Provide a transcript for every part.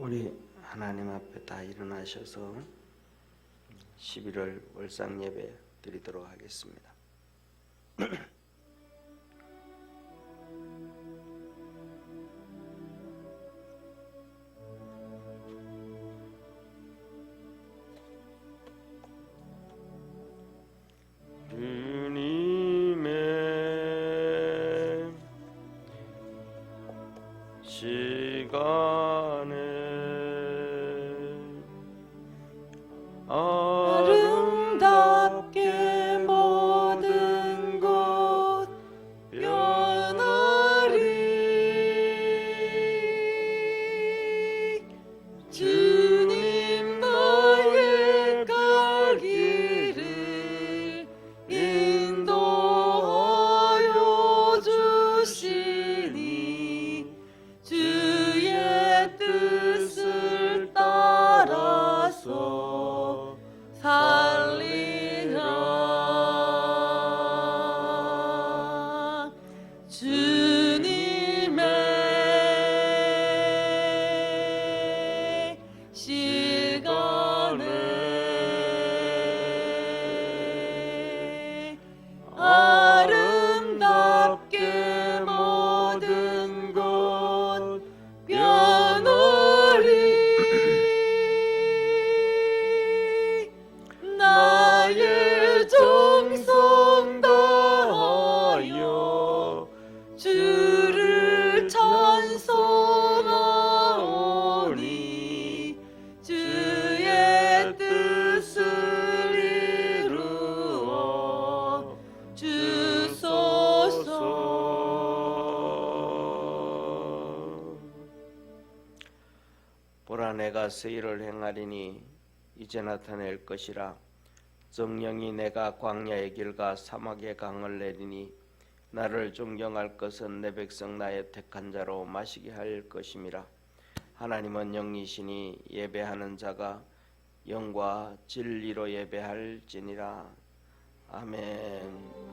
우리 하나님 앞에 다 일어나셔서 11월 월상 예배 드리도록 하겠습니다. 주님의 시간에 아름답게 모든 것 변하리. 주님 나의 갈 길을 인도하여 주시니 주의 뜻을 따라서 살리라. 주님의 시간에 아름답게 모든 것 변하리. 나의 정성 다하여 주를 찬송하오니 주의 뜻을 이루어 주소서. 보라 내가 세일을 행하리니 이제 나타낼 것이라. 정령이 내가 광야의 길과 사막의 강을 내리니 나를 존경할 것은 내 백성 나의 택한 자로 마시게 할 것임이라. 하나님은 영이시니 예배하는 자가 영과 진리로 예배할지니라. 아멘.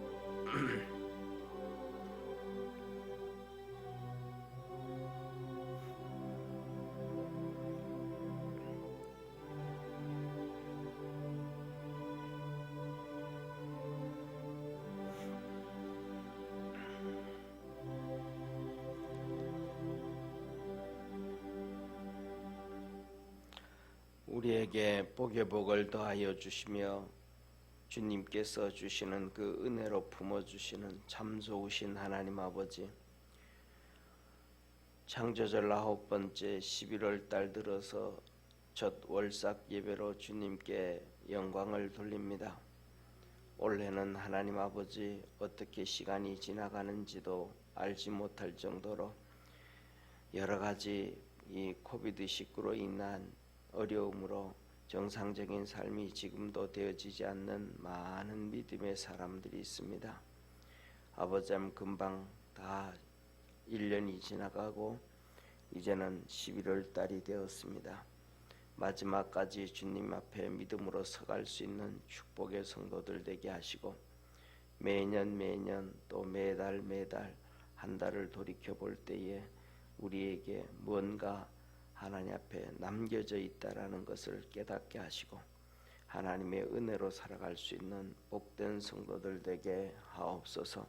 우리에게 복의 복을 더하여 주시며 주님께서 주시는 그 은혜로 품어주시는 참 좋으신 하나님 아버지, 창조절 9번째 11월 달 들어서 첫 월삭 예배로 주님께 영광을 돌립니다. 올해는 하나님 아버지 어떻게 시간이 지나가는지도 알지 못할 정도로 여러 가지 이 코비드19로 인한 어려움으로 정상적인 삶이 지금도 되어지지 않는 많은 믿음의 사람들이 있습니다. 아버지님, 금방 다 1년이 지나가고 이제는 11월 달이 되었습니다. 마지막까지 주님 앞에 믿음으로 서갈 수 있는 축복의 성도들 되게 하시고, 매년 또 매달 한 달을 돌이켜 볼 때에 우리에게 무언가 하나님 앞에 남겨져 있다라는 것을 깨닫게 하시고 하나님의 은혜로 살아갈 수 있는 복된 성도들 되게 하옵소서.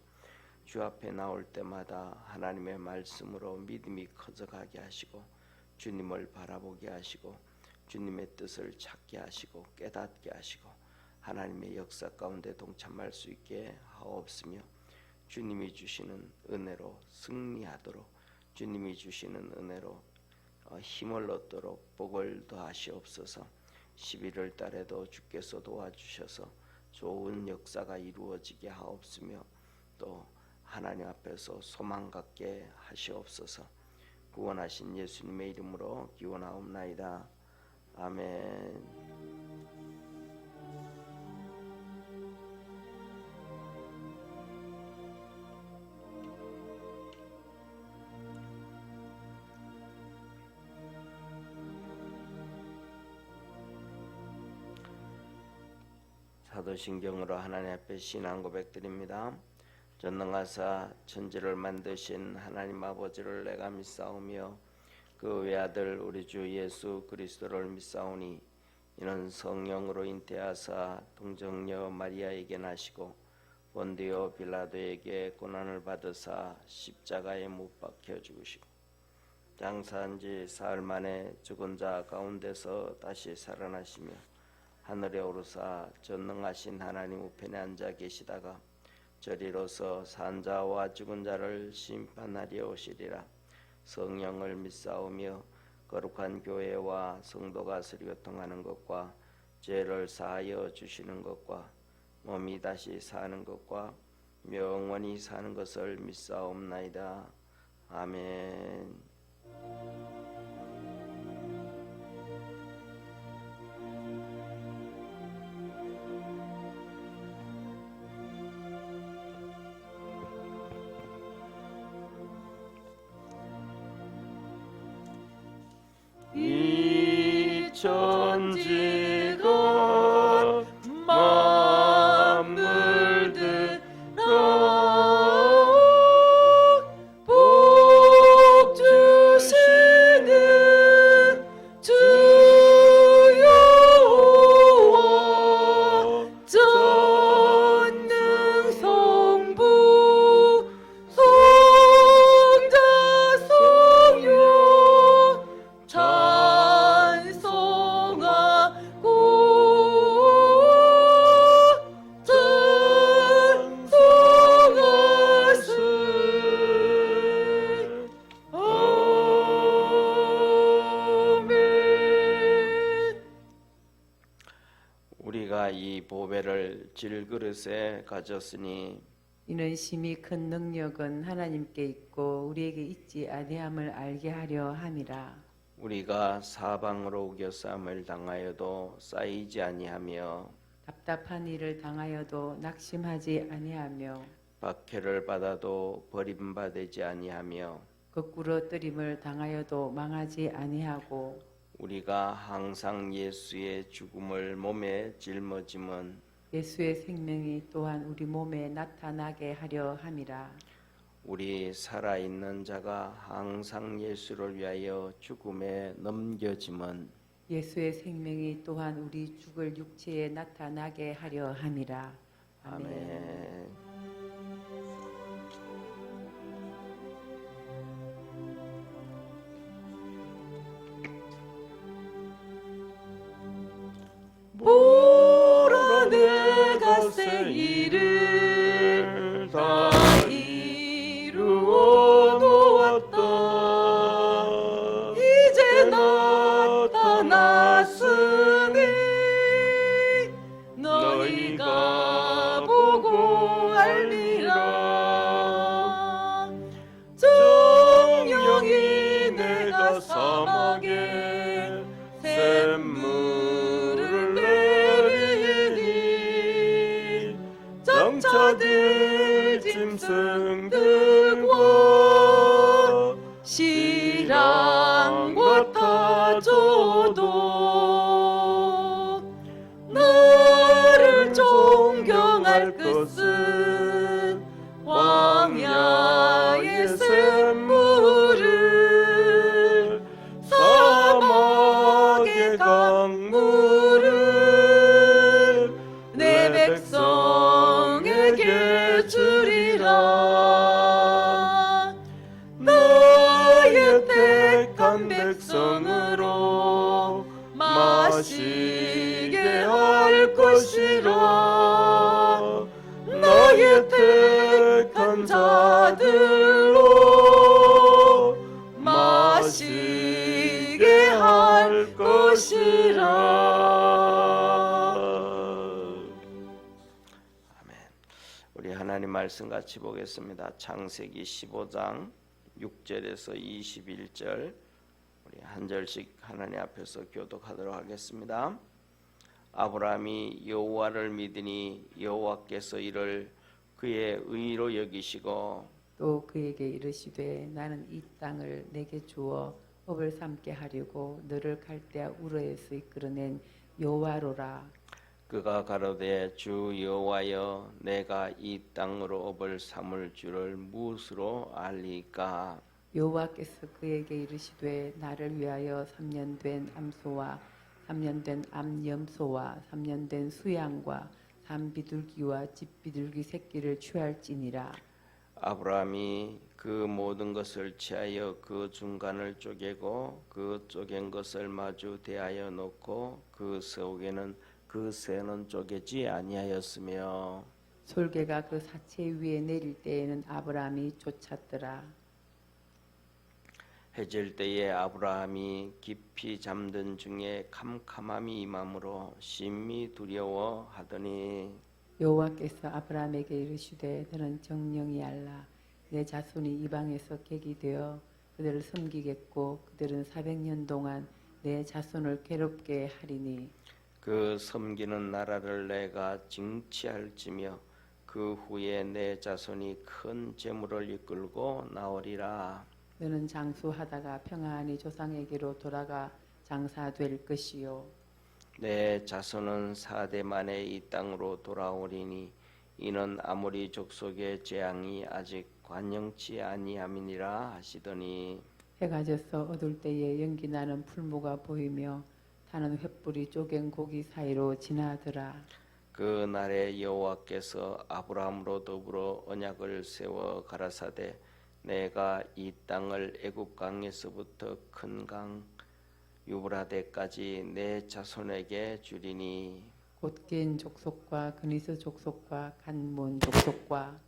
주 앞에 나올 때마다 하나님의 말씀으로 믿음이 커져가게 하시고 주님을 바라보게 하시고 주님의 뜻을 찾게 하시고 깨닫게 하시고 하나님의 역사 가운데 동참할 수 있게 하옵시며, 주님이 주시는 은혜로 승리하도록, 주님이 주시는 은혜로 힘을 얻도록 복을 더하시옵소서. 11월 달에도 주께서 도와주셔서 좋은 역사가 이루어지게 하옵시며 또 하나님 앞에서 소망 갖게 하시옵소서. 구원하신 예수님의 이름으로 기원하옵나이다. 아멘. 사도신경으로 하나님 앞에 신앙 고백드립니다. 전능하사 천지를 만드신 하나님 아버지를 내가 믿사오며 그 외아들 우리 주 예수 그리스도를 믿사오니 이는 성령으로 잉태하사 동정녀 마리아에게 나시고 본디오 빌라도에게 고난을 받으사 십자가에 못 박혀 죽으시고 장사한 지 사흘 만에 죽은 자 가운데서 다시 살아나시며 하늘에 오르사 전능하신 하나님 우편에 앉아 계시다가 저리로서 산 자와 죽은 자를 심판하려 오시리라. 성령을 믿사오며 거룩한 교회와 성도가 서로 교통하는 것과 죄를 사하여 주시는 것과 몸이 다시 사는 것과 영원히 사는 것을 믿사옵나이다. 아멘. 이 천지가 만물들아 복 주시는 주 여호와 전능 성부 성자 성령 우리가 이 보배를 질그릇에 가졌으니 이는 심히 큰 능력은 하나님께 있고 우리에게 있지 아니함을 알게 하려 함이라. 우리가 사방으로 우겨쌈을 당하여도 쌓이지 아니하며 답답한 일을 당하여도 낙심하지 아니하며 박해를 받아도 버림받지 아니하며 거꾸로 뜨림을 당하여도 망하지 아니하고 우리가 항상 예수의 죽음을 몸에 짊어짐은 예수의 생명이 또한 우리 몸에 나타나게 하려 함이라. 우리 살아있는 자가 항상 예수를 위하여 죽음에 넘겨짐은 예수의 생명이 또한 우리 죽을 육체에 나타나게 하려 함이라. 아멘. 아멘. 보라 내가 새 일을 다 이루어 놓았다. 이제 나타났으니 너희가 보고 알리라. 정령이 내가 사막에 샘물을 내리니 장차들 짐승들과 시랑과 타조도 나를 존경할 것은 광야의 샘물을 사막의 강물을 내 백성에게 주리라. 나의 택한 백성으로 마시게 할 것이라. 나의 택한 자들로 마시게 할 것이라. 아멘. 우리 하나님 말씀 같이 보겠습니다. 창세기 15장 6절에서 21절 우리 한 절씩 하나님 앞에서 교독하도록 하겠습니다. 아브라함이 여호와를 믿으니 여호와께서 이를 그의 의로 여기시고 또 그에게 이르시되 나는 이 땅을 내게 주어 업을 삼게 하려고 너를 갈대아 우르에서 이끌어낸 여호와로라. 그가 가로되 주 여호와여 내가 이 땅으로 업을 삼을 줄을 무엇으로 알리까. 여호와께서 그에게 이르시되 나를 위하여 3년 된 암소와 3년 된 암염소와 3년 된 수양과 산비둘기와 집비둘기 새끼를 취할지니라. 아브라함이 그 모든 것을 취하여 그 중간을 쪼개고 그 쪼갠 것을 마주 대하여 놓고 그 속에는 그 새는 쪼개지 아니하였으며 솔개가 그 사체 위에 내릴 때에는 아브라함이 쫓았더라. 해질 때에 아브라함이 깊이 잠든 중에 캄캄함이 임함으로 심히 두려워하더니 여호와께서 아브라함에게 이르시되 너는 정령이 알라. 내 자손이 이방에서 객이 되어 그들을 섬기겠고 그들은 400년 동안 내 자손을 괴롭게 하리니 그 섬기는 나라를 내가 징치할지며 그 후에 내 자손이 큰 재물을 이끌고 나오리라. 너는 장수하다가 평안히 조상에게로 돌아가 장사될 것이요 내 자손은 4대 만에 이 땅으로 돌아오리니 이는 아모리 족속의 재앙이 아직 관영치 아니함이니라 하시더니 해가 져서 어둘 때에 연기 나는 풀무가 보이며 타는 횃불이 쪼갠 고기 사이로 지나더라. 그 날에 여호와께서 아브라함으로 더불어 언약을 세워 가라사대 내가 이 땅을 애굽 강에서부터 큰 강 유브라데까지 내 자손에게 주리니 곧긴 족속과 그니스 족속과 간몬 족속과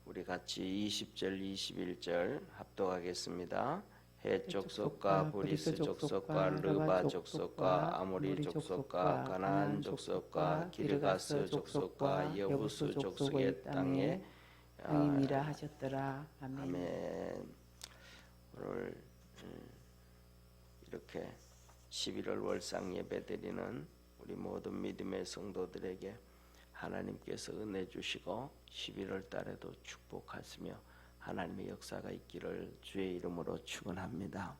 우리 같이 20절 21절 합독하겠습니다. 헷 족속과 브리스 족속과 르바 족속과 아모리 족속과 가나안 족속과 기르가스 족속과 여부스 족속의 땅에 땅이니라 하셨더라. 아멘. 아멘. 오늘 이렇게 11월 월상 예배 드리는 우리 모든 믿음의 성도들에게 하나님께서 은혜 주시고 11월 달에도 축복하시며 하나님의 역사가 있기를 주의 이름으로 축원합니다.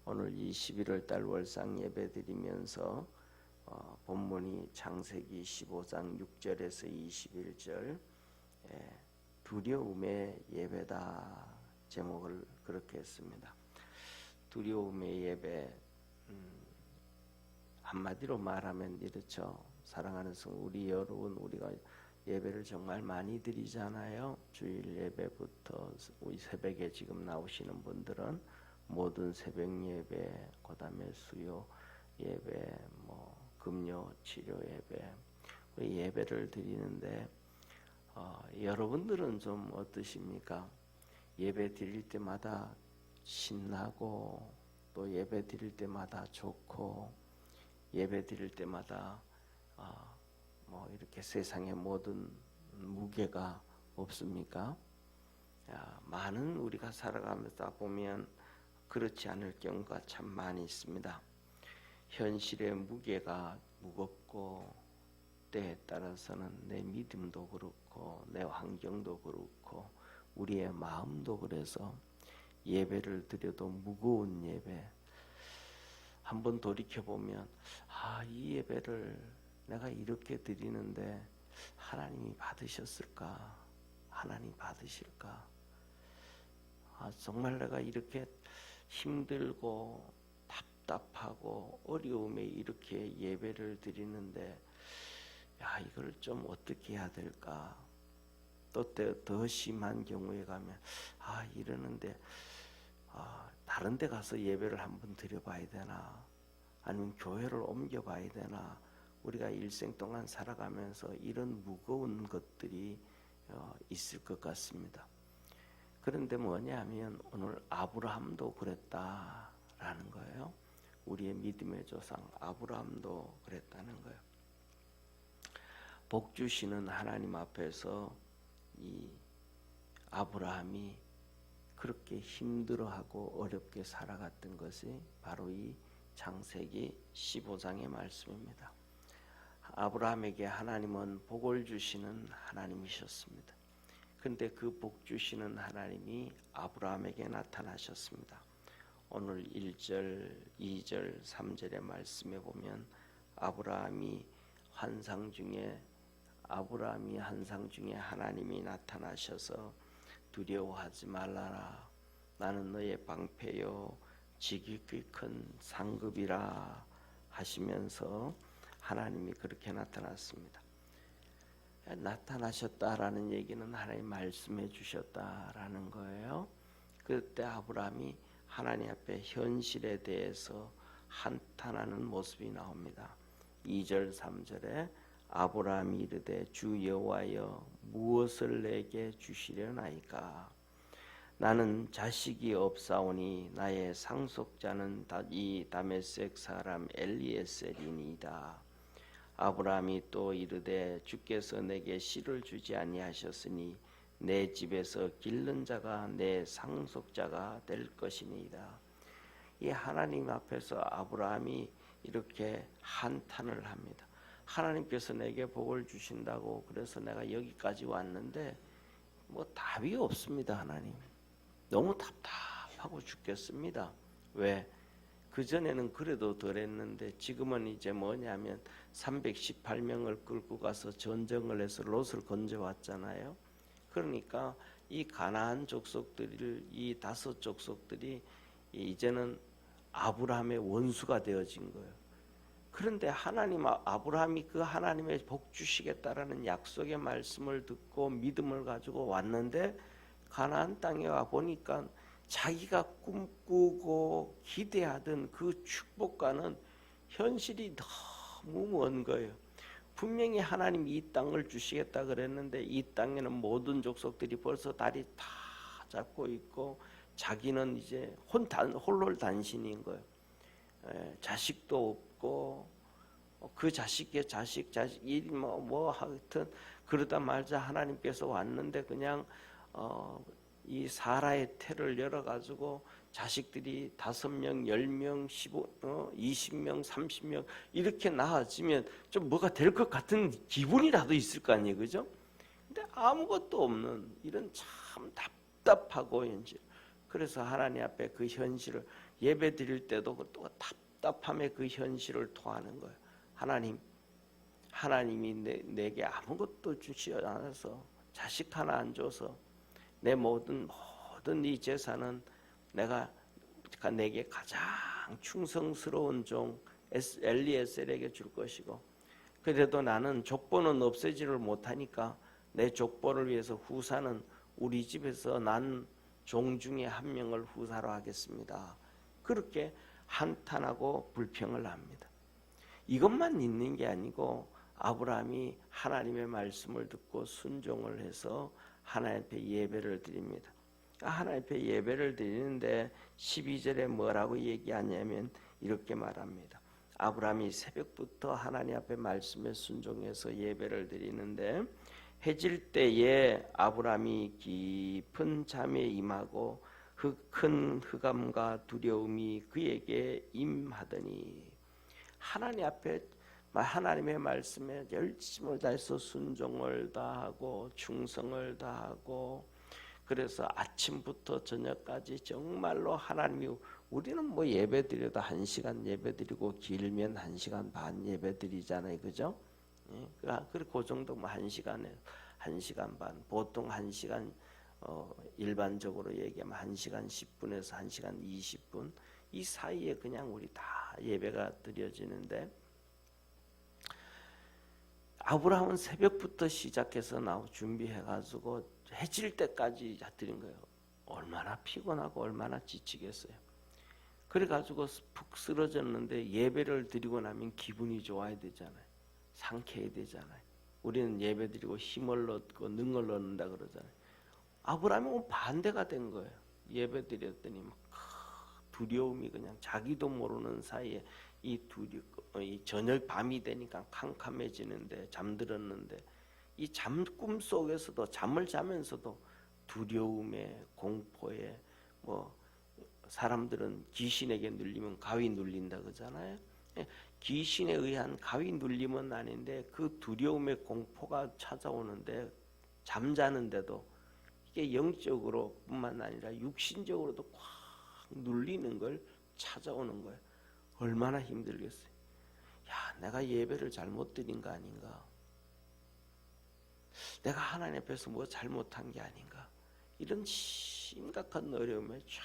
오늘 이 11월 달 월상 예배 드리면서 본문이 창세기 15장 6절에서 21절 두려움의 예배다 제목을 그렇게 했습니다. 두려움의 예배 한마디로 말하면 이렇죠. 사랑하는 성도 우리 여러분 우리가 예배를 정말 많이 드리잖아요. 주일 예배부터 우리 새벽에 지금 나오시는 분들은 모든 새벽 예배, 그다음에 수요 예배, 금요 치료 예배 우리 예배를 드리는데 여러분들은 좀 어떠십니까? 예배 드릴 때마다 신나고 또 예배 드릴 때마다 좋고 예배 드릴 때마다 이렇게 세상의 모든 무게가 없습니까? 많은 우리가 살아가면서 보면 그렇지 않을 경우가 참 많이 있습니다. 현실의 무게가 무겁고 때에 따라서는 내 믿음도 그렇고 내 환경도 그렇고 우리의 마음도 그래서 예배를 드려도 무거운 예배 한번 돌이켜보면 이 예배를 내가 이렇게 드리는데 하나님이 받으셨을까? 하나님 받으실까? 정말 내가 이렇게 힘들고 답답하고 어려움에 이렇게 예배를 드리는데 이걸 좀 어떻게 해야 될까? 또 더 심한 경우에 가면 이러는데 다른 데 가서 예배를 한번 드려봐야 되나? 아니면 교회를 옮겨봐야 되나? 우리가 일생 동안 살아가면서 이런 무거운 것들이 있을 것 같습니다. 그런데 뭐냐면 오늘 아브라함도 그랬다라는 거예요. 우리의 믿음의 조상 아브라함도 그랬다는 거예요. 복 주시는 하나님 앞에서 이 아브라함이 그렇게 힘들어하고 어렵게 살아갔던 것이 바로 이 창세기 15장의 말씀입니다. 아브라함에게 하나님은 복을 주시는 하나님이셨습니다. 그런데 그 복 주시는 하나님이 아브라함에게 나타나셨습니다. 오늘 1절, 2절, 3절의 말씀에 보면 아브라함이 환상 중에 하나님이 나타나셔서 두려워하지 말라라. 나는 너의 방패요 지극히 큰 상급이라 하시면서 하나님이 그렇게 나타났습니다. 나타나셨다라는 얘기는 하나님 말씀해 주셨다라는 거예요. 그때 아브라함이 하나님 앞에 현실에 대해서 한탄하는 모습이 나옵니다. 2절 3절에 아브라함이 이르되 주 여호와여 무엇을 내게 주시려나이까 나는 자식이 없사오니 나의 상속자는 이 다메섹 사람 엘리에셀이니이다. 아브라함이 또 이르되 주께서 내게 씨를 주지 아니하셨으니 내 집에서 기른 자가 내 상속자가 될 것이니이다. 이 하나님 앞에서 아브라함이 이렇게 한탄을 합니다. 하나님께서 내게 복을 주신다고 그래서 내가 여기까지 왔는데 뭐 답이 없습니다. 하나님 너무 답답하고 죽겠습니다. 왜? 그전에는 그래도 덜했는데 지금은 이제 뭐냐면 318명을 끌고 가서 전쟁을 해서 롯을 건져왔잖아요. 그러니까 이 가나안 족속들을 이 5 족속들이 이제는 아브라함의 원수가 되어진 거예요. 그런데 하나님 아브라함이 그 하나님의 복 주시겠다라는 약속의 말씀을 듣고 믿음을 가지고 왔는데 가나안 땅에 와 보니까 자기가 꿈꾸고 기대하던 그 축복과는 현실이 너무 먼 거예요. 분명히 하나님이 이 땅을 주시겠다 그랬는데 이 땅에는 모든 족속들이 벌써 다리 다 잡고 있고 자기는 이제 홀로 단신인 거예요. 자식도 없고 그 자식의 자식 일이 뭐 하여튼 그러다 말자 하나님께서 왔는데 그냥 이 사라의 태를 열어가지고 자식들이 5명, 10명, 20명, 30명 이렇게 낳아지면 좀 뭐가 될 것 같은 기분이라도 있을 거 아니에요, 그죠? 근데 아무것도 없는 이런 참 답답하고 현실. 그래서 하나님 앞에 그 현실을 예배 드릴 때도 또 답답함의 그 현실을 토하는 거예요. 하나님이 내게 아무것도 주지 않아서 자식 하나 안 줘서 내 모든 이 재산은 내게 가장 충성스러운 종 엘리에셀에게 줄 것이고 그래도 나는 족보는 없애지를 못하니까 내 족보를 위해서 후사는 우리 집에서 난 종 중에 한 명을 후사로 하겠습니다. 그렇게 한탄하고 불평을 합니다. 이것만 있는 게 아니고 아브라함이 하나님의 말씀을 듣고 순종을 해서 하나님 앞에 예배를 드립니다. 하나님 앞에 예배를 드리는데 12절에 뭐라고 얘기하냐면 이렇게 말합니다. 아브라함이 새벽부터 하나님 앞에 말씀에 순종해서 예배를 드리는데 해질 때에 아브라함이 깊은 잠에 임하고 큰 흑암과 두려움이 그에게 임하더니 하나님 앞에 하나님의 말씀에 열심을 다해서 순종을 다하고 충성을 다하고 그래서 아침부터 저녁까지 정말로 하나님이 우리는 뭐 예배 드려도 1시간 예배 드리고 길면 1시간 반 예배 드리잖아요, 그죠? 그리고 그 정도 뭐 1시간에 1시간 반 보통 1시간 일반적으로 얘기하면 1시간 10분에서 1시간 20분 이 사이에 그냥 우리 다 예배가 드려지는데 아브라함은 새벽부터 시작해서 준비해가지고 해질 때까지 드린 거예요. 얼마나 피곤하고 얼마나 지치겠어요. 그래가지고 푹 쓰러졌는데 예배를 드리고 나면 기분이 좋아야 되잖아요. 상쾌해야 되잖아요. 우리는 예배 드리고 힘을 얻고 능을 얻는다 그러잖아요. 아브라함은 반대가 된 거예요. 예배 드렸더니 막 두려움이 그냥 자기도 모르는 사이에 이 저녁 밤이 되니까 캄캄해지는데 잠들었는데 이 꿈 속에서도 잠을 자면서도 두려움에 공포에 뭐 사람들은 귀신에게 눌리면 가위 눌린다 그러잖아요. 귀신에 의한 가위 눌림은 아닌데 그 두려움의 공포가 찾아오는데 잠자는데도 이게 영적으로 뿐만 아니라 육신적으로도 꽉 눌리는 걸 찾아오는 거예요. 얼마나 힘들겠어요. 야, 내가 예배를 잘못 드린 거 아닌가? 내가 하나님 앞에서 뭐 잘못한 게 아닌가? 이런 심각한 어려움에 쫙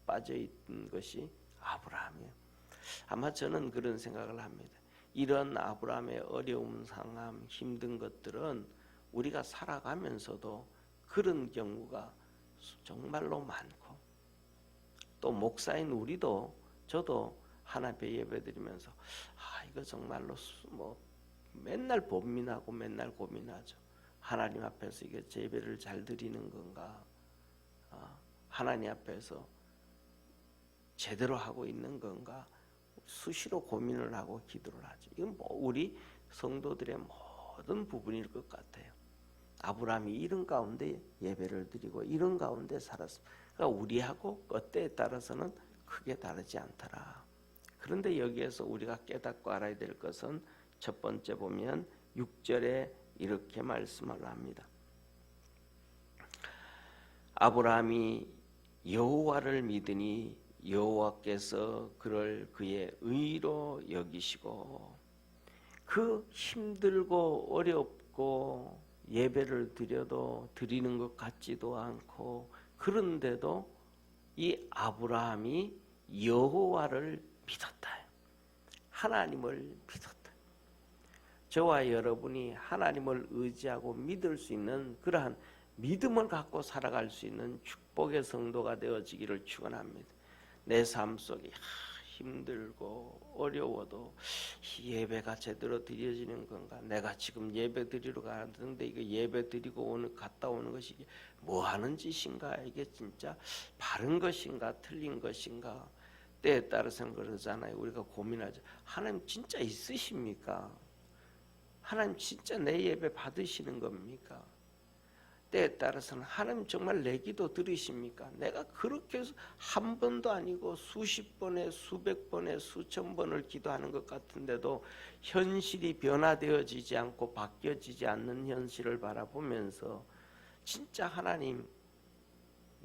빠져 있던 것이 아브라함이에요. 아마 저는 그런 생각을 합니다. 이런 아브라함의 어려운 상황, 힘든 것들은 우리가 살아가면서도 그런 경우가 정말로 많고, 또 목사인 우리도, 저도 하나님께 예배드리면서 이거 정말로 맨날 고민하고 맨날 고민하죠. 하나님 앞에서 이게 예배를 잘 드리는 건가, 하나님 앞에서 제대로 하고 있는 건가, 수시로 고민을 하고 기도를 하죠. 이건 우리 성도들의 모든 부분일 것 같아요. 아브라함이 이런 가운데 예배를 드리고 이런 가운데 살았습니다. 그러니까 우리하고 때에 따라서는 크게 다르지 않더라. 그런데 여기에서 우리가 깨닫고 알아야 될 것은 첫 번째 보면 6절에 이렇게 말씀을 합니다. 아브라함이 여호와를 믿으니 여호와께서 그를 그의 의로 여기시고, 그 힘들고 어렵고 예배를 드려도 드리는 것 같지도 않고, 그런데도 이 아브라함이 여호와를 믿었다. 하나님을 믿었다. 저와 여러분이 하나님을 의지하고 믿을 수 있는 그러한 믿음을 갖고 살아갈 수 있는 축복의 성도가 되어지기를 축원합니다. 내 삶 속에 힘들고 어려워도 예배가 제대로 드려지는 건가? 내가 지금 예배 드리러 가는데 이거 예배 드리고 갔다 오는 것이 뭐 하는 짓인가? 이게 진짜 바른 것인가 틀린 것인가? 때에 따라서는 그러잖아요. 우리가 고민하죠. 하나님 진짜 있으십니까? 하나님 진짜 내 예배 받으시는 겁니까? 때에 따라서는 하나님 정말 내 기도 들으십니까? 내가 그렇게 한 번도 아니고 수십 번에 수백 번에 수천 번을 기도하는 것 같은데도 현실이 변화되어지지 않고 바뀌어지지 않는 현실을 바라보면서 진짜 하나님,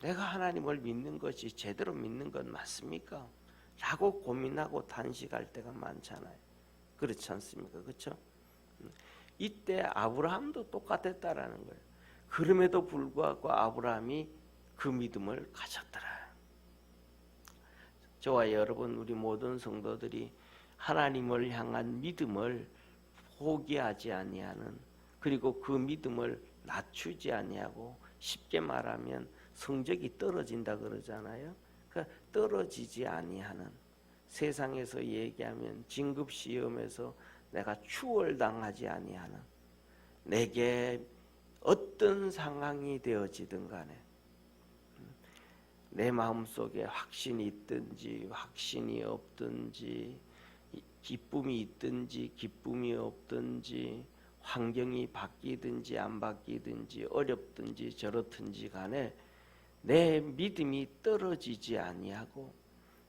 내가 하나님을 믿는 것이 제대로 믿는 건 맞습니까? 라고 고민하고 단식할 때가 많잖아요. 그렇지 않습니까? 그렇죠? 이때 아브라함도 똑같았다라는 거예요. 그럼에도 불구하고 아브라함이 그 믿음을 가졌더라. 저와 여러분, 우리 모든 성도들이 하나님을 향한 믿음을 포기하지 아니하는, 그리고 그 믿음을 낮추지 아니하고, 쉽게 말하면 성적이 떨어진다 그러잖아요. 그러니까 떨어지지 아니하는, 세상에서 얘기하면 진급 시험에서 내가 추월당하지 아니하는, 내게 어떤 상황이 되어지든 간에 내 마음속에 확신이 있든지 확신이 없든지, 기쁨이 있든지 기쁨이 없든지, 환경이 바뀌든지 안 바뀌든지, 어렵든지 저렇든지 간에 내 믿음이 떨어지지 아니하고,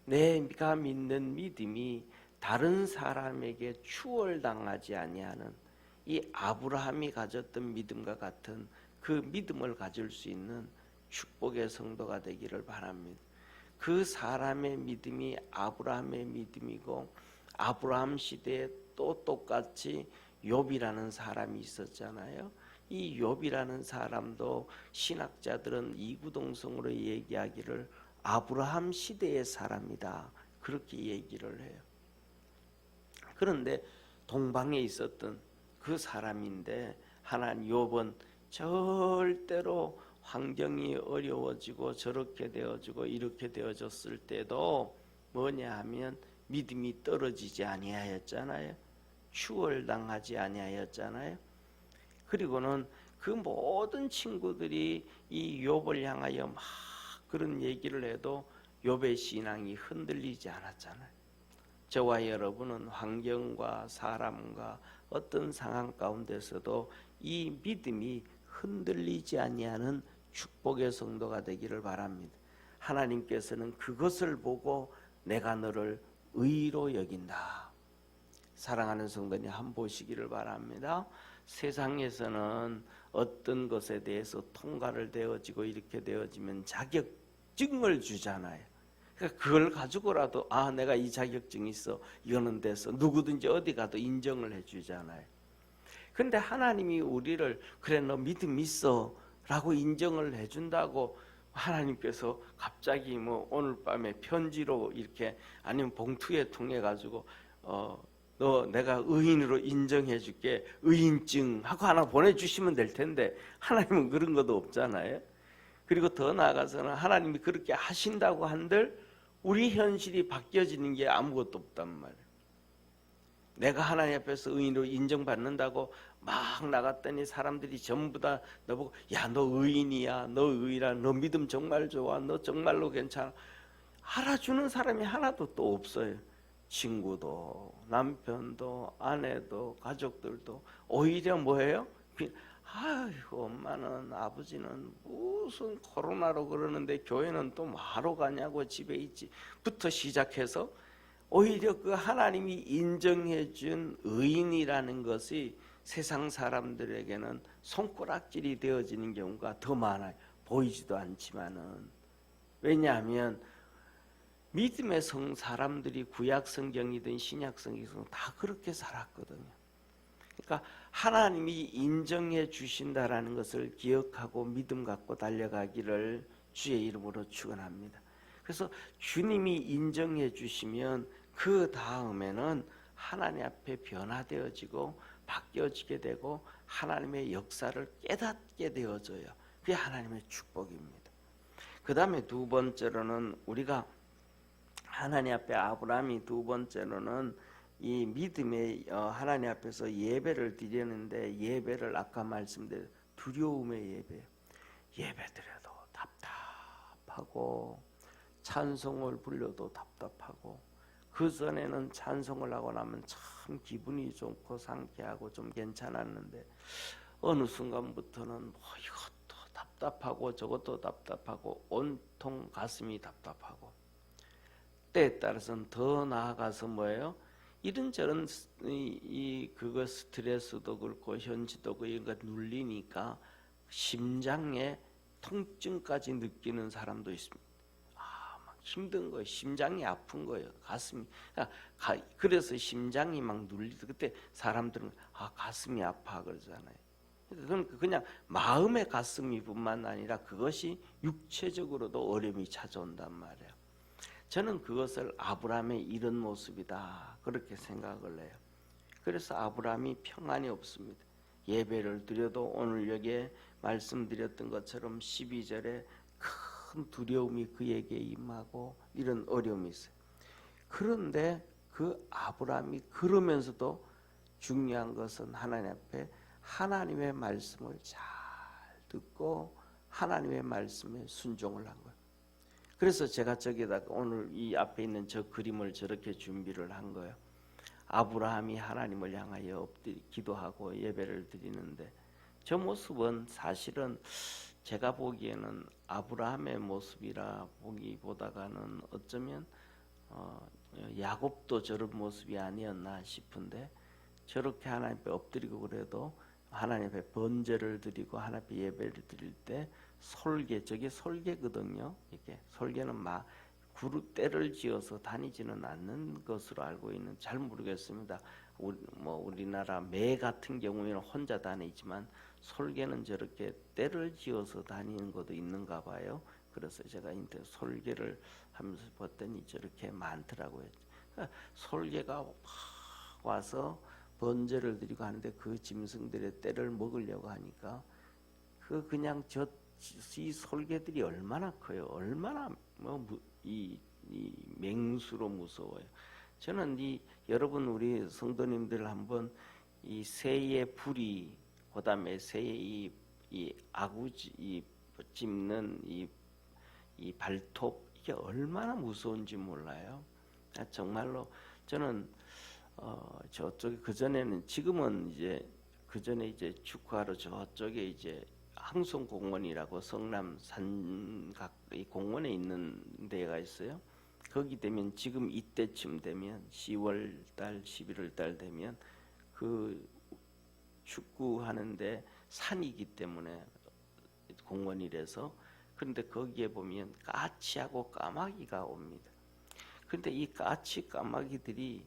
내가 믿는 믿음이 다른 사람에게 추월당하지 아니하는, 이 아브라함이 가졌던 믿음과 같은 그 믿음을 가질 수 있는 축복의 성도가 되기를 바랍니다. 그 사람의 믿음이 아브라함의 믿음이고, 아브라함 시대에 또 똑같이 욥이라는 사람이 있었잖아요. 이 욥이라는 사람도 신학자들은 이구동성으로 얘기하기를 아브라함 시대의 사람이다, 그렇게 얘기를 해요. 그런데 동방에 있었던 그 사람인데, 하나님 욥은 절대로 환경이 어려워지고 저렇게 되어지고 이렇게 되어졌을 때도 뭐냐 하면 믿음이 떨어지지 아니하였잖아요. 추월당하지 아니하였잖아요. 그리고는 그 모든 친구들이 이 욥을 향하여 막 그런 얘기를 해도 욥의 신앙이 흔들리지 않았잖아요. 저와 여러분은 환경과 사람과 어떤 상황 가운데서도 이 믿음이 흔들리지 아니하는 축복의 성도가 되기를 바랍니다. 하나님께서는 그것을 보고 내가 너를 의로 여긴다. 사랑하는 성도님, 한번 보시기를 바랍니다. 세상에서는 어떤 것에 대해서 통과를 되어지고 이렇게 되어지면 자격증을 주잖아요. 그러니까 그걸 가지고라도 내가 이 자격증이 있어, 이거는 돼서 누구든지 어디 가도 인정을 해주잖아요. 근데 하나님이 우리를 그래 너 믿음 있어 라고 인정을 해준다고 하나님께서 갑자기 뭐 오늘 밤에 편지로 이렇게 아니면 봉투에 통해 가지고 너 내가 의인으로 인정해 줄게 의인증 하고 하나 보내주시면 될 텐데 하나님은 그런 것도 없잖아요. 그리고 더 나아가서는 하나님이 그렇게 하신다고 한들 우리 현실이 바뀌어지는 게 아무것도 없단 말이에요. 내가 하나님 앞에서 의인으로 인정받는다고 막 나갔더니 사람들이 전부 다 너보고 야 너 의인이야, 너 의인이야, 너 믿음 정말 좋아, 너 정말로 괜찮아, 알아주는 사람이 하나도 또 없어요. 친구도 남편도 아내도 가족들도 오히려 뭐예요? 아이고 엄마는 아버지는 무슨 코로나로 그러는데 교회는 또 뭐하러 가냐고 집에 있지 부터 시작해서 오히려 그 하나님이 인정해 준 의인이라는 것이 세상 사람들에게는 손가락질이 되어지는 경우가 더 많아요. 보이지도 않지만은. 왜냐하면 믿음의 성 사람들이 구약 성경이든 신약 성경이든 다 그렇게 살았거든요. 그러니까 하나님이 인정해 주신다라는 것을 기억하고 믿음 갖고 달려가기를 주의 이름으로 축원합니다. 그래서 주님이 인정해 주시면 그 다음에는 하나님 앞에 변화되어지고 바뀌어지게 되고 하나님의 역사를 깨닫게 되어져요. 그게 하나님의 축복입니다. 그 다음에 두 번째로는 우리가 하나님 앞에 아브라함이 두 번째로는 이 믿음의 하나님 앞에서 예배를 드리는데 예배를 아까 말씀드린 두려움의 예배 드려도 답답하고 찬송을 불려도 답답하고 그 전에는 찬송을 하고 나면 참 기분이 좋고 상쾌하고 좀 괜찮았는데 어느 순간부터는 뭐 이것도 답답하고 저것도 답답하고 온통 가슴이 답답하고 때에 따라서는 더 나아가서 뭐예요? 이런저런 그거 스트레스도 그렇고 현지도 그 이런 거 눌리니까 심장에 통증까지 느끼는 사람도 있습니다. 막 힘든 거예요. 심장이 아픈 거예요. 가슴이. 그래서 심장이 막 눌리고 그때 사람들은 가슴이 아파 그러잖아요. 그건 그냥 마음의 가슴이뿐만 아니라 그것이 육체적으로도 어려움이 찾아온단 말이에요. 저는 그것을 아브라함의 이런 모습이다 그렇게 생각을 해요. 그래서 아브라함이 평안이 없습니다. 예배를 드려도 오늘 여기에 말씀드렸던 것처럼 12절에 큰 두려움이 그에게 임하고 이런 어려움이 있어요. 그런데 그 아브라함이 그러면서도 중요한 것은 하나님 앞에 하나님의 말씀을 잘 듣고 하나님의 말씀에 순종을 한 거예요. 그래서 제가 저기다가 오늘 이 앞에 있는 저 그림을 저렇게 준비를 한 거예요. 아브라함이 하나님을 향하여 기도하고 예배를 드리는데 저 모습은 사실은 제가 보기에는 아브라함의 모습이라 보기보다는 어쩌면 야곱도 저런 모습이 아니었나 싶은데 저렇게 하나님 앞에 엎드리고 그래도 하나님 앞에 번제를 드리고 하나님 앞에 예배를 드릴 때 저게 설계거든요. 이게 설계는 막 때를 지어서 다니지는 않는 것으로 알고 있는 잘 모르겠습니다. 우리나라 매 같은 경우에는 혼자 다니지만 설계는 저렇게 때를 지어서 다니는 것도 있는가 봐요. 그래서 제가 인터넷 설계를 하면서 봤더니 저렇게 많더라고요. 그러니까 설계가 와서 번제를 드리고 하는데 그 짐승들의 때를 먹으려고 하니까 그냥 이 설계들이 얼마나 커요. 얼마나 이 맹수로 무서워요. 저는 여러분 우리 성도님들 한번 이 새의 부리 그다음에 새의 이 아구지 찝는 이 발톱 이게 얼마나 무서운지 몰라요. 정말로 저는 저쪽에 그전에는 지금은 이제 그전에 이제 축구하러 저쪽에 이제 항송공원이라고 성남 산각 공원에 있는 데가 있어요. 거기 되면 지금 이때쯤 되면 10월 달 11월 달 되면 그 축구하는데 산이기 때문에 공원이라서 그런데 거기에 보면 까치하고 까마귀가 옵니다. 그런데 이 까치 까마귀들이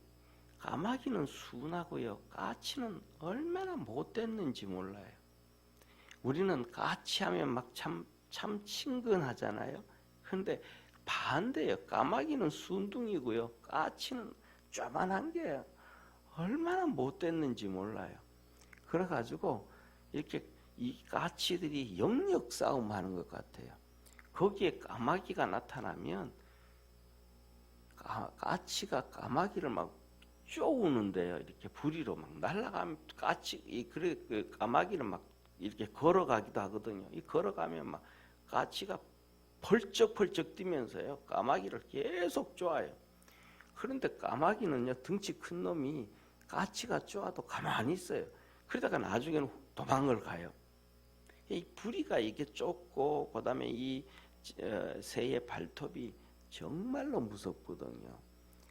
까마귀는 순하고요. 까치는 얼마나 못됐는지 몰라요. 우리는 까치하면 막 참 참 친근하잖아요. 그런데 반대예요. 까마귀는 순둥이고요. 까치는 쪼만한 게 얼마나 못됐는지 몰라요. 그래가지고 이렇게 이 까치들이 영역 싸움하는 것 같아요. 거기에 까마귀가 나타나면 까치가 까마귀를 막 쪼우는데요. 이렇게 부리로 막 날아가면 그래 그 까마귀는 막 이렇게 걸어가기도 하거든요. 이 걸어가면 막 까치가 펄쩍펄쩍 뛰면서요. 까마귀를 계속 쪼아요. 그런데 까마귀는요, 덩치 큰 놈이 까치가 쪼아도 가만히 있어요. 그러다가 나중에는 도망을 가요. 이 부리가 이게 좁고 그다음에 이 새의 발톱이 정말로 무섭거든요.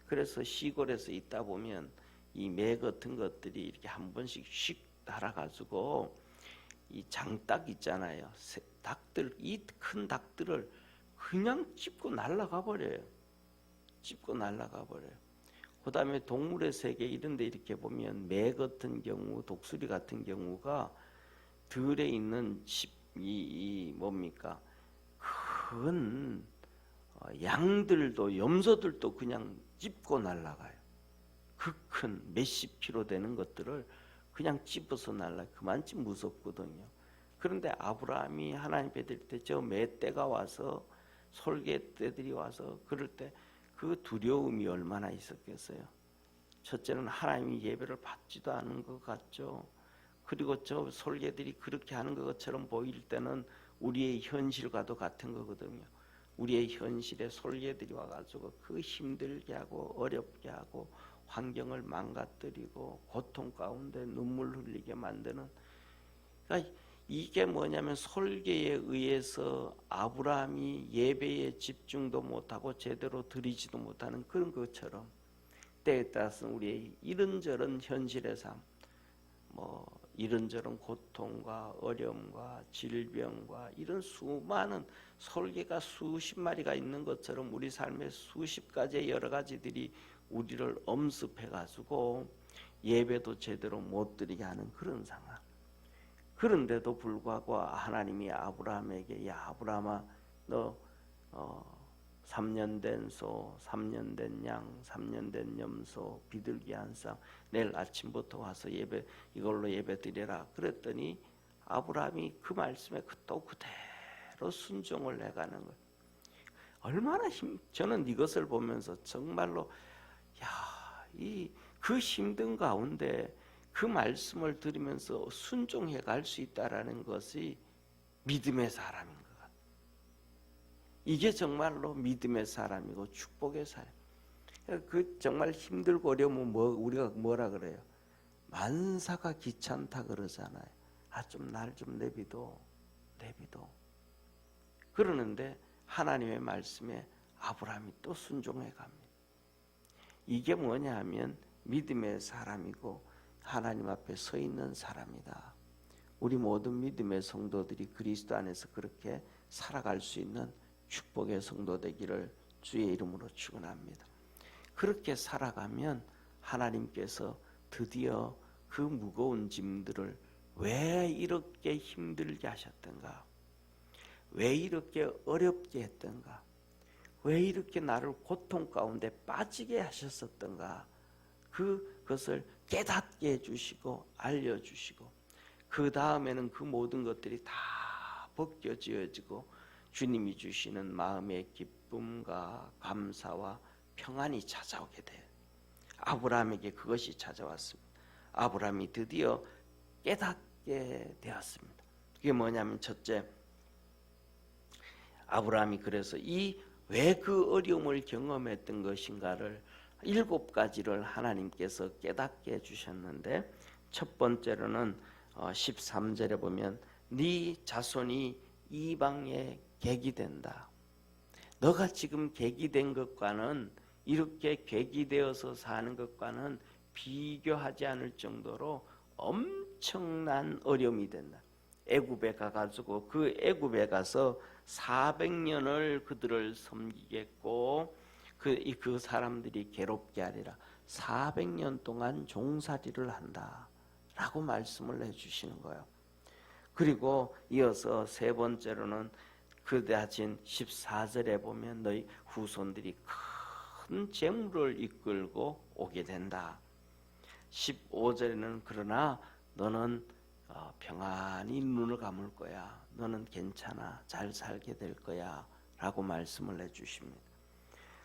그래서 시골에서 있다 보면 이 매 같은 것들이 이렇게 한 번씩 씩 날아가지고 이 장닭 있잖아요. 닭들, 이 큰 닭들을 그냥 찝고 날아가 버려요. 찝고 날아가 버려요. 그다음에 동물의 세계 이런 데 이렇게 보면 매 같은 경우, 독수리 같은 경우가 들에 있는 뭡니까? 큰 양들도 염소들도 그냥 찝고 날아가요. 그 큰 몇십 킬로 되는 것들을 그냥 찝어서 그만큼 무섭거든요. 그런데 아브라함이 하나님 뵈드릴 때 저 멧돼가 와서 솔개떼들이 와서 그럴 때 그 두려움이 얼마나 있었겠어요. 첫째는 하나님이 예배를 받지도 않은 것 같죠. 그리고 저 솔개들이 그렇게 하는 것처럼 보일 때는 우리의 현실과도 같은 거거든요. 우리의 현실에 솔개들이 와가지고 그 힘들게 하고 어렵게 하고 환경을 망가뜨리고 고통 가운데 눈물 흘리게 만드는, 그러니까 이게 뭐냐면 솔개에 의해서 아브라함이 예배에 집중도 못하고 제대로 드리지도 못하는 그런 것처럼 때에 따라서는 우리의 이런저런 현실의 삶, 이런저런 고통과 어려움과 질병과 이런 수많은 솔개가 수십 마리가 있는 것처럼 우리 삶에 수십 가지의 여러 가지들이 우리를 엄습해가지고 예배도 제대로 못 드리게 하는 그런 상황. 그런데도 불구하고 하나님이 아브라함에게, 야 아브라함아, 너 3년 된 소, 3년 된 양, 3년 된 염소, 비둘기 한 쌍, 내일 아침부터 와서 이걸로 예배 드려라. 그랬더니 아브라함이 그 말씀에 또 그대로 순종을 해가는 거예요. 얼마나 저는 이것을 보면서 정말로 그 힘든 가운데 그 말씀을 들으면서 순종해 갈 수 있다라는 것이 믿음의 사람인 것 같아요. 이게 정말로 믿음의 사람이고 축복의 사람. 그 정말 힘들고 어려우면 우리가 뭐라 그래요? 만사가 귀찮다 그러잖아요. 좀 날 좀 내비둬. 그러는데 하나님의 말씀에 아브라함이 또 순종해 갑니다. 이게 뭐냐 하면 믿음의 사람이고 하나님 앞에 서 있는 사람이다. 우리 모든 믿음의 성도들이 그리스도 안에서 그렇게 살아갈 수 있는 축복의 성도 되기를 주의 이름으로 축원합니다. 그렇게 살아가면 하나님께서 드디어 그 무거운 짐들을 왜 이렇게 힘들게 하셨던가? 왜 이렇게 어렵게 했던가? 왜 이렇게 나를 고통 가운데 빠지게 하셨었던가? 그것을 깨닫게 해주시고 알려주시고 그 다음에는 그 모든 것들이 다 벗겨지어지고 주님이 주시는 마음의 기쁨과 감사와 평안이 찾아오게 돼요. 아브라함에게 그것이 찾아왔습니다. 아브라함이 드디어 깨닫게 되었습니다. 그게 뭐냐면 첫째, 아브라함이 그래서 왜 그 어려움을 경험했던 것인가를 7가지를 하나님께서 깨닫게 해주셨는데, 첫 번째로는 13절에 보면 네 자손이 이방에 객이 된다. 너가 지금 객이 된 것과는, 이렇게 객이 되어서 사는 것과는 비교하지 않을 정도로 엄청난 어려움이 된다. 애굽에 가가지고 그 애굽에 가서 400년을 그들을 섬기겠고 그 사람들이 괴롭게 하리라. 400년 동안 종살이를 한다 라고 말씀을 해주시는 거예요. 그리고 이어서 세 번째로는 그대하신 14절에 보면 너희 후손들이 큰 재물을 이끌고 오게 된다. 15절에는 그러나 너는 평안히 눈을 감을 거야. 너는 괜찮아. 잘 살게 될 거야. 라고 말씀을 해주십니다.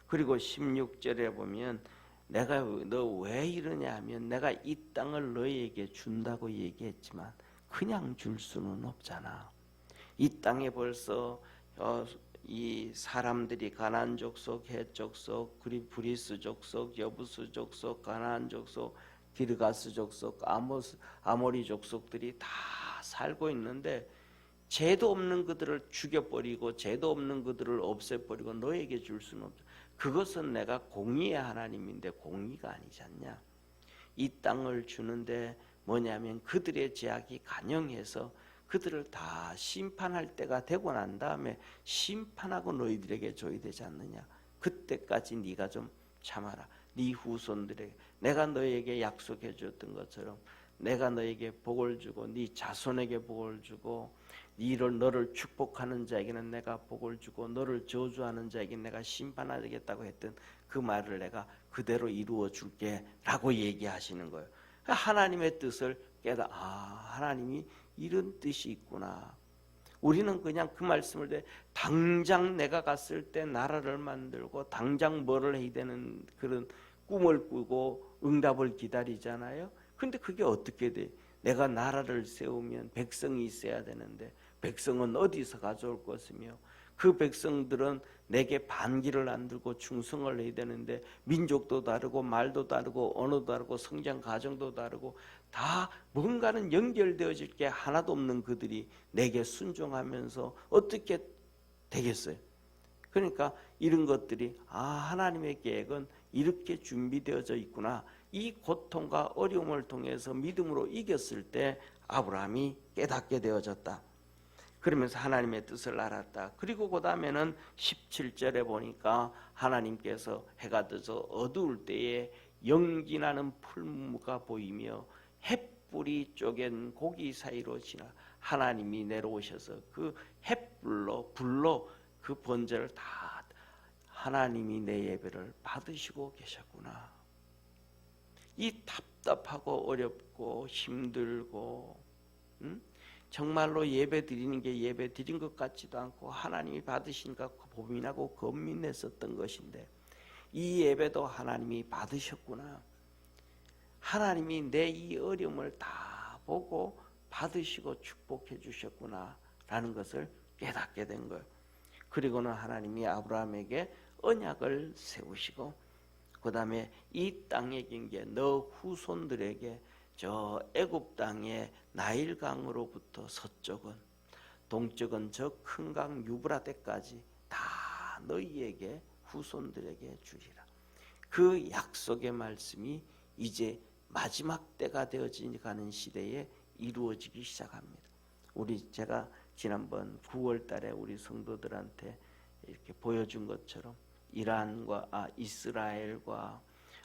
그리고 16절에 보면 내가 너 왜 이러냐 하면 내가 이 땅을 너희에게 준다고 얘기했지만 그냥 줄 수는 없잖아. 이 땅에 벌써 이 사람들이 가나안 족속, 헷 족속, 그리고 브리스 족속, 여부스 족속, 가나안 족속, 기르가스 족속, 아모리 족속들이 다 살고 있는데 죄도 없는 그들을 죽여버리고 죄도 없는 그들을 없애버리고 너에게 줄 수는 없어. 그것은 내가 공의의 하나님인데 공의가 아니지 않냐. 이 땅을 주는데 뭐냐면 그들의 죄악이 간영해서 그들을 다 심판할 때가 되고 난 다음에 심판하고 너희들에게 줘야 되지 않느냐. 그때까지 네가 좀 참아라. 네 후손들에게 내가 너에게 약속해 줬던 것처럼 내가 너에게 복을 주고 네 자손에게 복을 주고 너를 축복하는 자에게는 내가 복을 주고 너를 저주하는 자에게는 내가 심판하겠다고 했던 그 말을 내가 그대로 이루어 줄게 라고 얘기하시는 거예요. 하나님의 뜻을 하나님이 이런 뜻이 있구나. 우리는 그냥 그 말씀을 때 당장 내가 갔을 때 나라를 만들고 당장 뭐를 해야 되는 그런 꿈을 꾸고 응답을 기다리잖아요. 근데 그게 어떻게 돼? 내가 나라를 세우면 백성이 있어야 되는데 백성은 어디서 가져올 것이며 그 백성들은 내게 반기를 안 들고 충성을 해야 되는데 민족도 다르고 말도 다르고 언어도 다르고 성장 과정도 다르고 다 뭔가는 연결되어질 게 하나도 없는 그들이 내게 순종하면서 어떻게 되겠어요? 그러니까 이런 것들이 하나님의 계획은 이렇게 준비되어져 있구나. 이 고통과 어려움을 통해서 믿음으로 이겼을 때 아브라함이 깨닫게 되어졌다. 그러면서 하나님의 뜻을 알았다. 그리고 그 다음에는 17절에 보니까 하나님께서 해가 떠서 어두울 때에 연기나는 풀무가 보이며 햇불이 쪼갠 고기 사이로 지나 하나님이 내려오셔서 그 불로 그 번제를 다 하나님이 내 예배를 받으시고 계셨구나. 이 답답하고 어렵고 힘들고 정말로 예배 드리는 게 예배 드린 것 같지도 않고 하나님이 받으시니까 고민하고 고민했었던 것인데 이 예배도 하나님이 받으셨구나. 하나님이 내 이 어려움을 다 보고 받으시고 축복해 주셨구나 라는 것을 깨닫게 된 거예요. 그리고는 하나님이 아브라함에게 언약을 세우시고 그 다음에 이 땅의 경계 너 후손들에게 저 애굽 땅의 나일강으로부터 서쪽은 동쪽은 저 큰 강 유브라데까지 다 너희에게 후손들에게 주리라. 그 약속의 말씀이 이제 마지막 때가 되어지는 시대에 이루어지기 시작합니다. 제가 지난번 9월 달에 우리 성도들한테 이렇게 보여준 것처럼 이스라엘과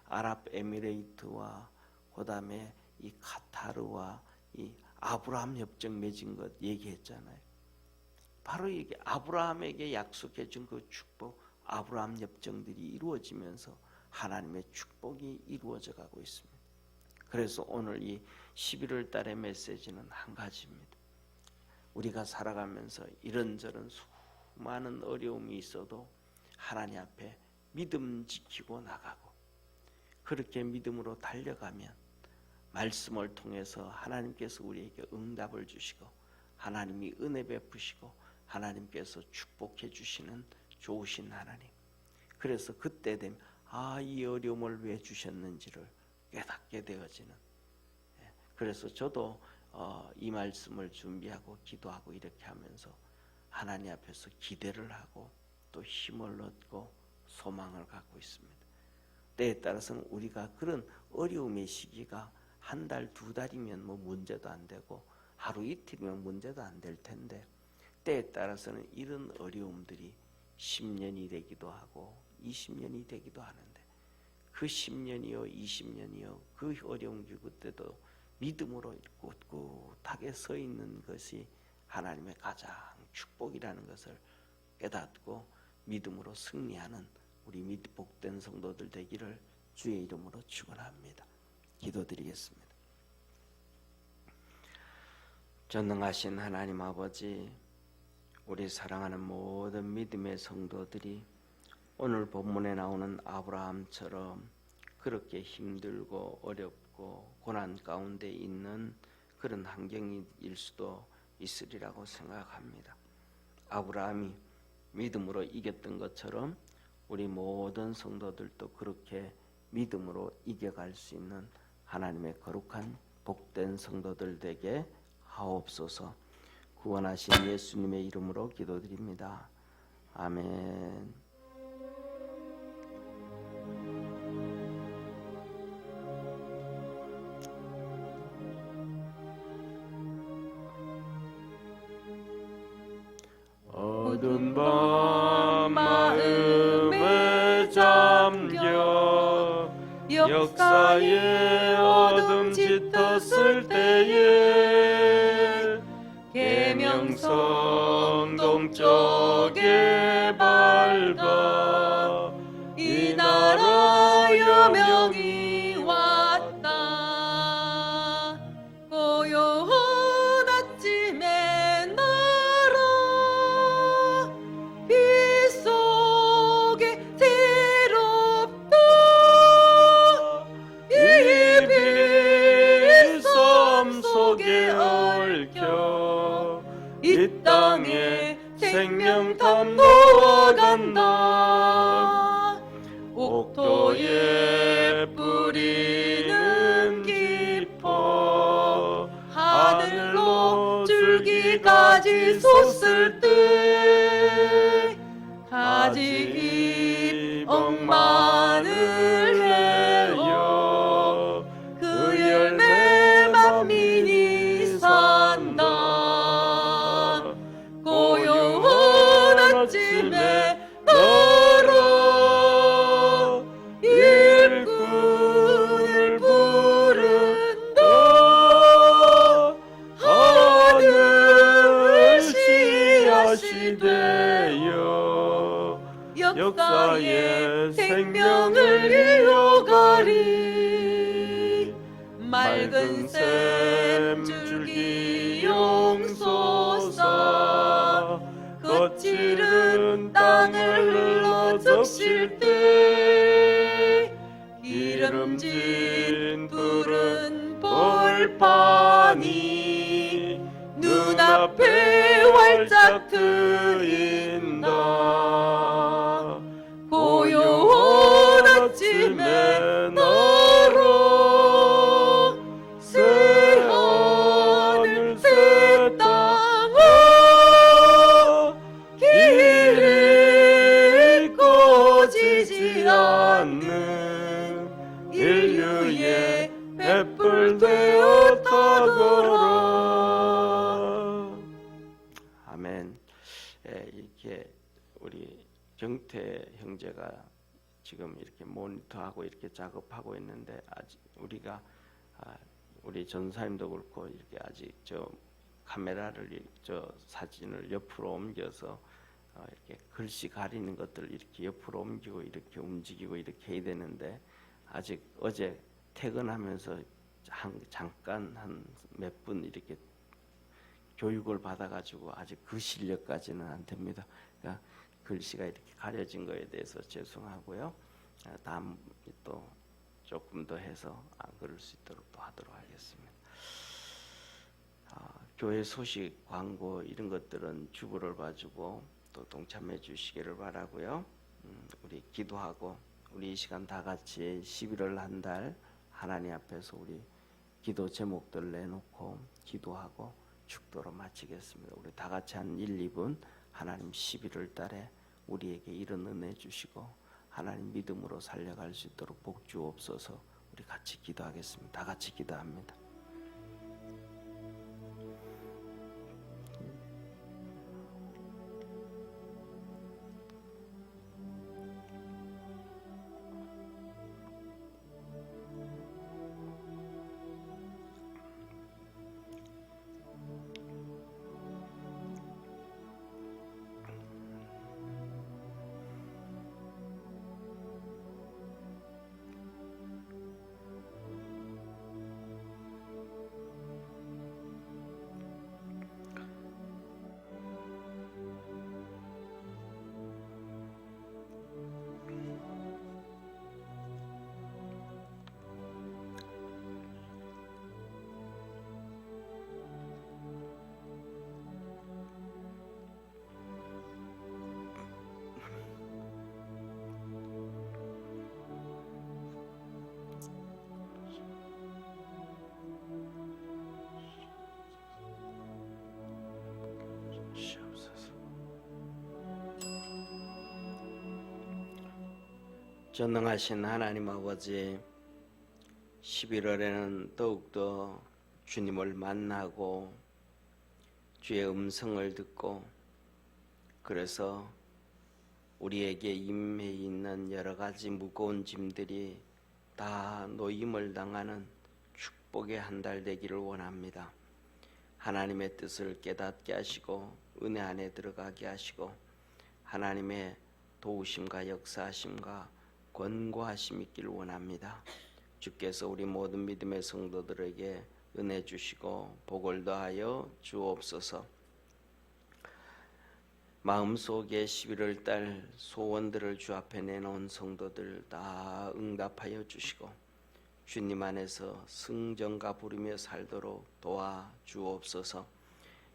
아랍에미레이트와 그다음에 이 카타르와 이 아브라함 협정 맺은 것 얘기했잖아요. 바로 이게 아브라함에게 약속해 준 그 축복, 아브라함 협정들이 이루어지면서 하나님의 축복이 이루어져 가고 있습니다. 그래서 오늘 이 11월 달의 메시지는 한 가지입니다. 우리가 살아가면서 이런저런 수많은 어려움이 있어도 하나님 앞에 믿음 지키고 나가고 그렇게 믿음으로 달려가면 말씀을 통해서 하나님께서 우리에게 응답을 주시고 하나님이 은혜 베푸시고 하나님께서 축복해 주시는 좋으신 하나님. 그래서 그때 되면 이 어려움을 왜 주셨는지를 깨닫게 되어지는. 그래서 저도 이 말씀을 준비하고 기도하고 이렇게 하면서 하나님 앞에서 기대를 하고 또 힘을 얻고 소망을 갖고 있습니다. 때에 따라서는 우리가 그런 어려움의 시기가 한 달, 두 달이면 뭐 문제도 안 되고 하루 이틀이면 문제도 안 될 텐데 때에 따라서는 이런 어려움들이 10년이 되기도 하고 20년이 되기도 하는데 그 10년이요 20년이요 그 어려운 기구 때도 믿음으로 꿋꿋하게 서 있는 것이 하나님의 가장 축복이라는 것을 깨닫고 믿음으로 승리하는 우리 복된 성도들 되기를 주의 이름으로 축원합니다. 기도드리겠습니다. 전능하신 하나님 아버지, 우리 사랑하는 모든 믿음의 성도들이 오늘 본문에 나오는 아브라함처럼 그렇게 힘들고 어렵고 고난 가운데 있는 그런 환경일 수도 있으리라고 생각합니다. 아브라함이 믿음으로 이겼던 것처럼 우리 모든 성도들도 그렇게 믿음으로 이겨갈 수 있는 하나님의 거룩한 복된 성도들 되게 하옵소서. 구원하신 예수님의 이름으로 기도드립니다. 아멘. 어두운 밤 마음에 잠겨 역사의 어둠 짙었을 때에 계명성 동쪽에 밝아 이 나라 여명이 왔다. 고요한 아침에 나라 빛 속에 새롭다. 이 빛섬 속에 얽혀 이 땅에 생명탄 놓아간다. 옥토에 뿌리는 깊어 하늘로 줄기까지 솟을 때 가지 억만을 해요. 그 열매 만민이 산다. 고요한 아침에 나라 일꾼을 부른다. 하늘 씨앗이 되어 역사의 생명을 이어가리. 맑은 샘 줄기 용솟아 거칠은 땅을 흘러 적실 때 기름진 푸른 벌판이 눈앞에 활짝 트인다. 고요한 아침에 나라 새 하늘 새 땅아 길이 꺼지지 않는 인류의 횃불 되어 타거라. 아멘. 이렇게 우리 정태 형제가 지금 이렇게 모니터하고 이렇게 작업하고 있는데 아직 우리가 우리 전사님도 그렇고 이렇게 아직 저 카메라를 저 사진을 옆으로 옮겨서 이렇게 글씨 가리는 것들을 이렇게 옆으로 옮기고 이렇게 움직이고 이렇게 해야 되는데 아직 어제 퇴근하면서 잠깐 한 몇 분 이렇게 교육을 받아가지고 아직 그 실력까지는 안 됩니다. 그러니까 글씨가 이렇게 가려진 거에 대해서 죄송하고요. 다음 또 조금 더 해서 안 그럴 수 있도록 또 하도록 하겠습니다. 교회 소식, 광고 이런 것들은 주보를 봐주고 또 동참해 주시기를 바라고요. 우리 기도하고 우리 이 시간 다 같이 11월 한 달 하나님 앞에서 우리 기도 제목들 내놓고 기도하고 축도로 마치겠습니다. 우리 다 같이 한 1, 2분 하나님 11월 달에 우리에게 이런 은혜 주시고 하나님 믿음으로 살려갈 수 있도록 복 주옵소서. 우리 같이 기도하겠습니다. 다 같이 기도합니다. 전능하신 하나님 아버지, 11월에는 더욱더 주님을 만나고 주의 음성을 듣고, 그래서 우리에게 임해 있는 여러 가지 무거운 짐들이 다 노임을 당하는 축복의 한 달 되기를 원합니다. 하나님의 뜻을 깨닫게 하시고 은혜 안에 들어가게 하시고 하나님의 도우심과 역사하심과 권고하심 있기를 원합니다. 주께서 우리 모든 믿음의 성도들에게 은혜 주시고 복을 더하여 주옵소서. 마음속에 11월 달 소원들을 주 앞에 내놓은 성도들 다 응답하여 주시고 주님 안에서 승전가 부르며 살도록 도와 주옵소서.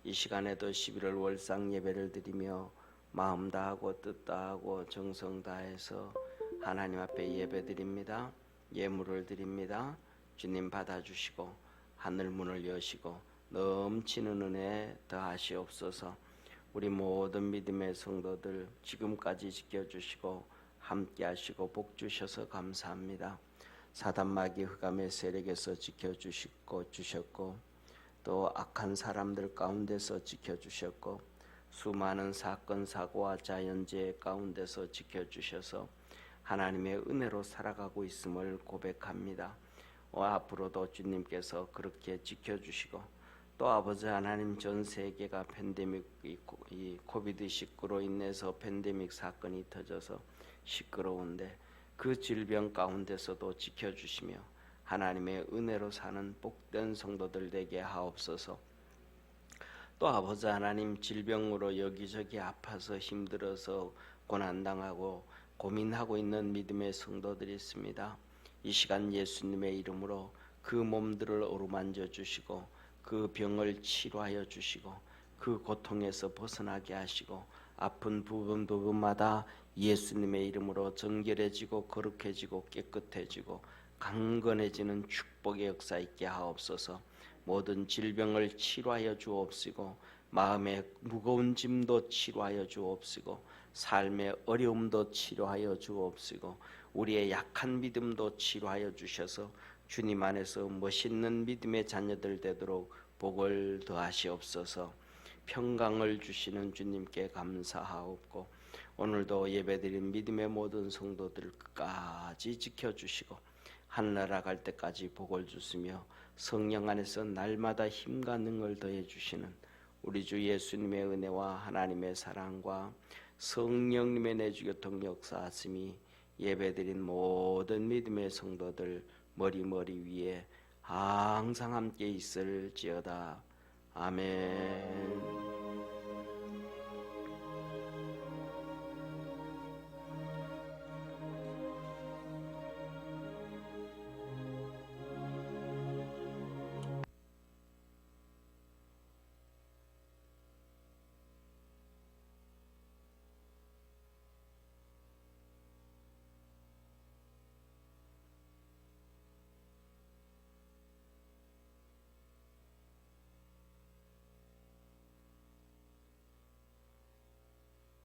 이 시간에도 11월 월상 예배를 드리며 마음 다하고 뜻 다하고 정성 다해서 하나님 앞에 예배 드립니다. 예물을 드립니다. 주님 받아주시고 하늘 문을 여시고 넘치는 은혜 더하시옵소서. 우리 모든 믿음의 성도들 지금까지 지켜주시고 함께 하시고 복 주셔서 감사합니다. 사단마귀 흑암의 세력에서 지켜주셨고 또 악한 사람들 가운데서 지켜주셨고 수많은 사건 사고와 자연재해 가운데서 지켜주셔서 하나님의 은혜로 살아가고 있음을 고백합니다. 앞으로도 주님께서 그렇게 지켜주시고 또 아버지 하나님, 전 세계가 팬데믹 이 코비드19로 인해서 팬데믹 사건이 터져서 시끄러운데 그 질병 가운데서도 지켜주시며 하나님의 은혜로 사는 복된 성도들 되게 하옵소서. 또 아버지 하나님, 질병으로 여기저기 아파서 힘들어서 고난당하고 고민하고 있는 믿음의 성도들이 있습니다. 이 시간 예수님의 이름으로 그 몸들을 어루만져 주시고 그 병을 치료하여 주시고 그 고통에서 벗어나게 하시고 아픈 부분마다 예수님의 이름으로 정결해지고 거룩해지고 깨끗해지고 강건해지는 축복의 역사 있게 하옵소서. 모든 질병을 치료하여 주옵시고 마음의 무거운 짐도 치료하여 주옵시고 삶의 어려움도 치료하여 주옵시고 우리의 약한 믿음도 치료하여 주셔서 주님 안에서 멋있는 믿음의 자녀들 되도록 복을 더하시옵소서. 평강을 주시는 주님께 감사하옵고 오늘도 예배드린 믿음의 모든 성도들 끝까지 지켜주시고 하늘나라 갈 때까지 복을 주시며 성령 안에서 날마다 힘과 능을 더해 주시는 우리 주 예수님의 은혜와 하나님의 사랑과 성령님의 내주교통 역사하심이 예배드린 모든 믿음의 성도들 머리 위에 항상 함께 있을지어다. 아멘.